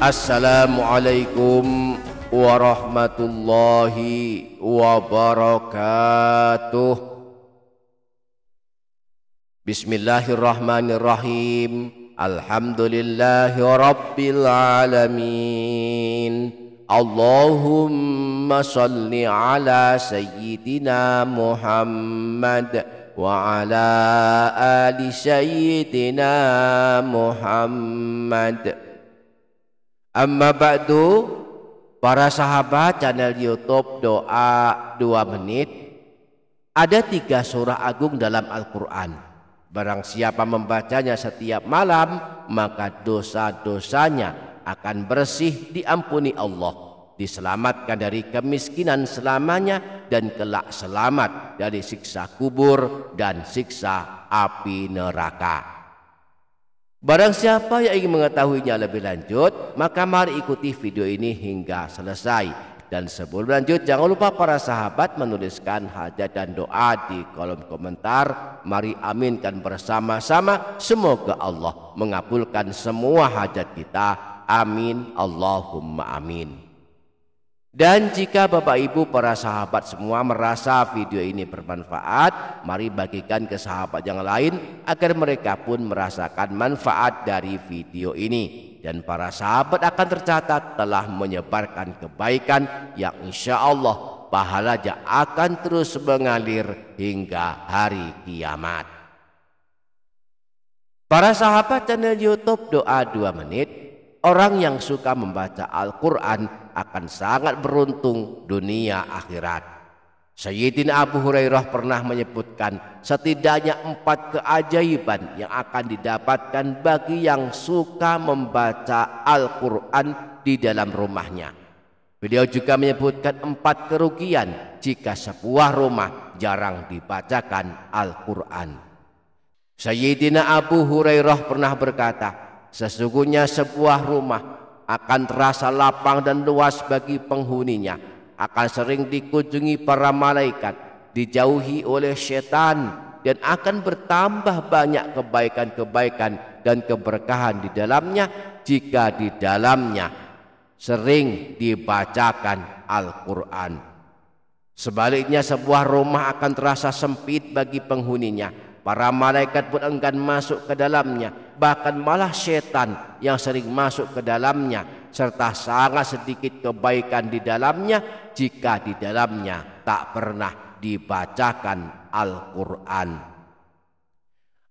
Assalamualaikum warahmatullahi wabarakatuh. Bismillahirrahmanirrahim. Alhamdulillahi rabbil alamin. Allahumma salli ala sayyidina Muhammad wa ala ali sayyidina Muhammad. Amma ba'du, para sahabat channel YouTube Doa 2 Menit. Ada 3 surah agung dalam Al-Quran. Barang siapa membacanya setiap malam, maka dosa-dosanya akan bersih, diampuni Allah, diselamatkan dari kemiskinan selamanya, dan kelak selamat dari siksa kubur dan siksa api neraka. Barang siapa yang ingin mengetahuinya lebih lanjut, maka mari ikuti video ini hingga selesai. Dan sebelum lanjut, jangan lupa para sahabat menuliskan hajat dan doa di kolom komentar. Mari aminkan bersama-sama, semoga Allah mengabulkan semua hajat kita. Amin, Allahumma amin. Dan jika Bapak Ibu para sahabat semua merasa video ini bermanfaat, mari bagikan ke sahabat yang lain agar mereka pun merasakan manfaat dari video ini. Dan para sahabat akan tercatat telah menyebarkan kebaikan yang insya Allah pahalanya akan terus mengalir hingga hari kiamat. Para sahabat channel YouTube Doa 2 Menit, orang yang suka membaca Al-Quran akan sangat beruntung dunia akhirat. Sayyidina Abu Hurairah pernah menyebutkan setidaknya 4 keajaiban yang akan didapatkan bagi yang suka membaca Al-Quran di dalam rumahnya. Beliau juga menyebutkan 4 kerugian jika sebuah rumah jarang dibacakan Al-Quran. Sayyidina Abu Hurairah pernah berkata, sesungguhnya sebuah rumah akan terasa lapang dan luas bagi penghuninya, akan sering dikunjungi para malaikat, dijauhi oleh setan, dan akan bertambah banyak kebaikan-kebaikan dan keberkahan di dalamnya jika di dalamnya sering dibacakan Al-Quran. Sebaliknya sebuah rumah akan terasa sempit bagi penghuninya. Para malaikat pun enggan masuk ke dalamnya, bahkan malah setan yang sering masuk ke dalamnya, serta sangat sedikit kebaikan di dalamnya jika di dalamnya tak pernah dibacakan Al-Quran.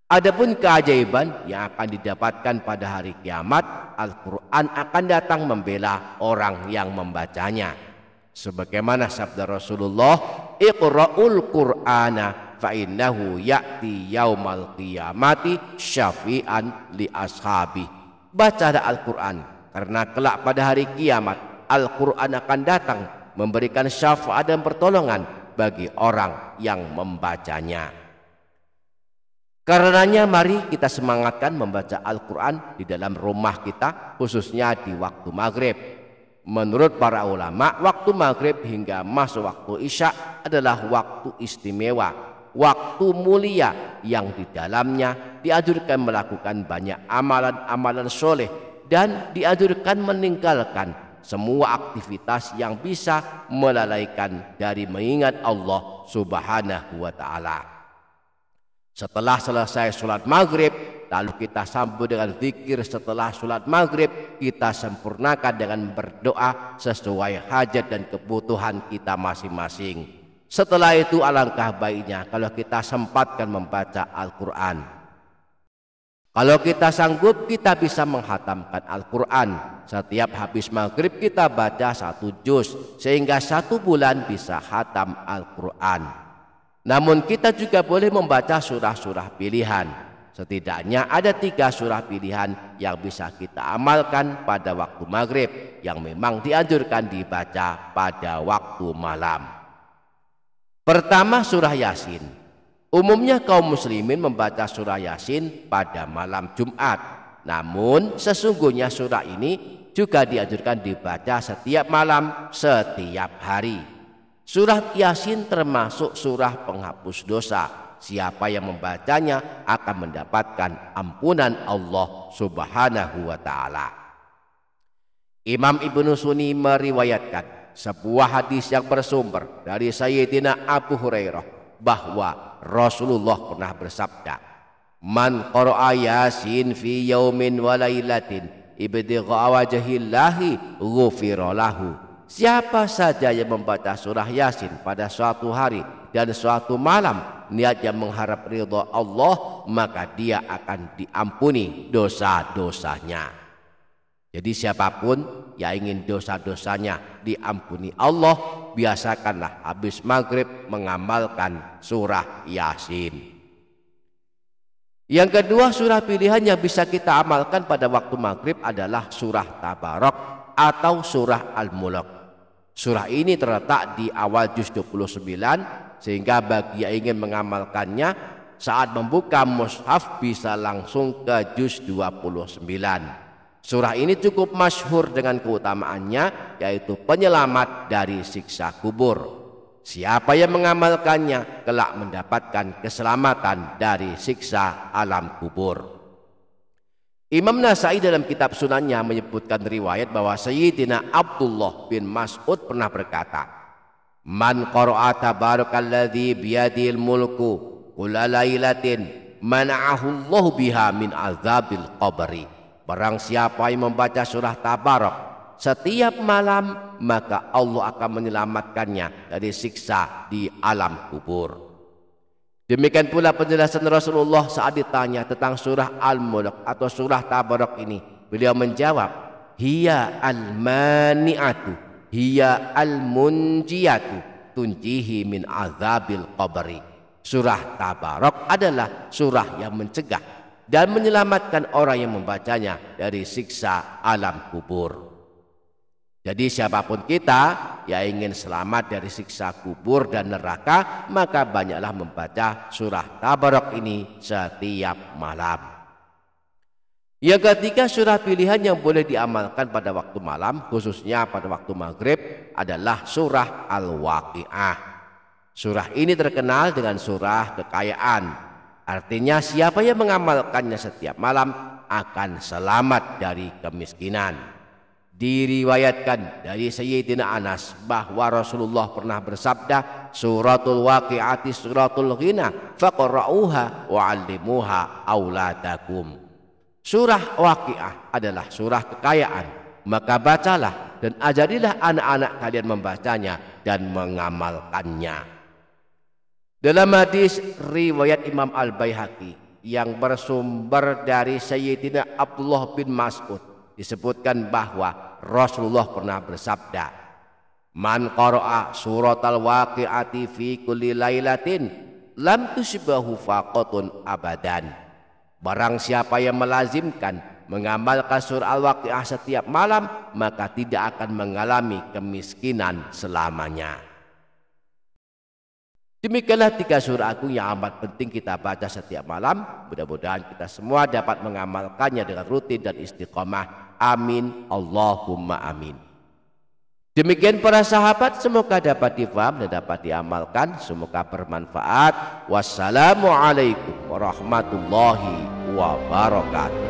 Adapun keajaiban yang akan didapatkan pada hari kiamat, Al-Quran akan datang membela orang yang membacanya. Sebagaimana sabda Rasulullah, Iqra'ul Qur'ana fa'innahu ya'ti yaumal qiyamati syafi'an li ashabi. Bacalah Al-Quran, karena kelak pada hari kiamat Al-Quran akan datang memberikan syafaat dan pertolongan bagi orang yang membacanya. Karenanya mari kita semangatkan membaca Al-Quran di dalam rumah kita, khususnya di waktu maghrib. Menurut para ulama, waktu maghrib hingga masuk waktu isya adalah waktu istimewa, waktu mulia yang di dalamnya dianjurkan melakukan banyak amalan-amalan soleh dan dianjurkan meninggalkan semua aktivitas yang bisa melalaikan dari mengingat Allah Subhanahu wa ta'ala. Setelah selesai sholat maghrib, lalu kita sambut dengan zikir. Setelah sholat maghrib, kita sempurnakan dengan berdoa sesuai hajat dan kebutuhan kita masing-masing. Setelah itu alangkah baiknya kalau kita sempatkan membaca Al-Quran. Kalau kita sanggup, kita bisa menghatamkan Al-Quran. Setiap habis maghrib kita baca 1 juz, sehingga 1 bulan bisa hatam Al-Quran. Namun kita juga boleh membaca surah-surah pilihan. Setidaknya ada 3 surah pilihan yang bisa kita amalkan pada waktu maghrib, yang memang dianjurkan dibaca pada waktu malam. Pertama, surah Yasin. Umumnya kaum muslimin membaca surah Yasin pada malam Jumat. Namun sesungguhnya surah ini juga dianjurkan dibaca setiap malam, setiap hari. Surah Yasin termasuk surah penghapus dosa. Siapa yang membacanya akan mendapatkan ampunan Allah Subhanahu wa ta'ala. Imam Ibnu Sunni meriwayatkan sebuah hadis yang bersumber dari Sayyidina Abu Hurairah bahwa Rasulullah pernah bersabda, "Man qara'a Yasin fi yaumin wa lailatin ibtigha'a wajhillahi ghufira lahu." Siapa saja yang membaca surah Yasin pada suatu hari dan suatu malam niatnya mengharap ridha Allah, maka dia akan diampuni dosa-dosanya. Jadi siapapun yang ingin dosa-dosanya diampuni Allah, biasakanlah habis maghrib mengamalkan surah Yasin. Yang kedua, surah pilihan yang bisa kita amalkan pada waktu maghrib adalah surah Tabarak atau surah Al-Mulk. Surah ini terletak di awal juz 29, sehingga bagi yang ingin mengamalkannya saat membuka mushaf bisa langsung ke juz 29. Surah ini cukup masyhur dengan keutamaannya, yaitu penyelamat dari siksa kubur. Siapa yang mengamalkannya kelak mendapatkan keselamatan dari siksa alam kubur. Imam Nasai dalam kitab Sunannya menyebutkan riwayat bahwa Sayyidina Abdullah bin Mas'ud pernah berkata, "Man qara'a tabarakalladzi biyadil mulku kulla lailatin mana'ahu Allah biha min azabil qabri." Barang siapa yang membaca surah Tabarak setiap malam, maka Allah akan menyelamatkannya dari siksa di alam kubur. Demikian pula penjelasan Rasulullah saat ditanya tentang surah Al-Mulk atau surah Tabarak ini. Beliau menjawab, "Hiya al-mani'atu, hiya al-munjiyatu, tunjihi min azabil qabri." Surah Tabarak adalah surah yang mencegah dan menyelamatkan orang yang membacanya dari siksa alam kubur. Jadi siapapun kita yang ingin selamat dari siksa kubur dan neraka, maka banyaklah membaca surah Tabarak ini setiap malam. Yang ketiga, surah pilihan yang boleh diamalkan pada waktu malam, khususnya pada waktu maghrib, adalah surah Al-Waqi'ah. Surah ini terkenal dengan surah kekayaan. Artinya siapa yang mengamalkannya setiap malam akan selamat dari kemiskinan. Diriwayatkan dari Sayyidina Anas bahwa Rasulullah pernah bersabda, "Suratul Waqi'ati suratul ghina faqra'uha wa'allimuha auladakum." Surah Waqi'ah adalah surah kekayaan, maka bacalah dan ajarilah anak-anak kalian membacanya dan mengamalkannya. Dalam hadis riwayat Imam Al-Baihaqi yang bersumber dari Sayyidina Abdullah bin Mas'ud disebutkan bahwa Rasulullah pernah bersabda, "Man qara'a suratal waqi'ati fi kulli lailatin lam tusbahu faqatun abadan." Barang siapa yang melazimkan mengamalkan surah Al-Waqi'ah setiap malam, maka tidak akan mengalami kemiskinan selamanya. Demikianlah 3 surah agung yang amat penting kita baca setiap malam. Mudah-mudahan kita semua dapat mengamalkannya dengan rutin dan istiqomah. Amin, Allahumma amin. Demikian para sahabat, semoga dapat difaham dan dapat diamalkan. Semoga bermanfaat. Wassalamualaikum warahmatullahi wabarakatuh.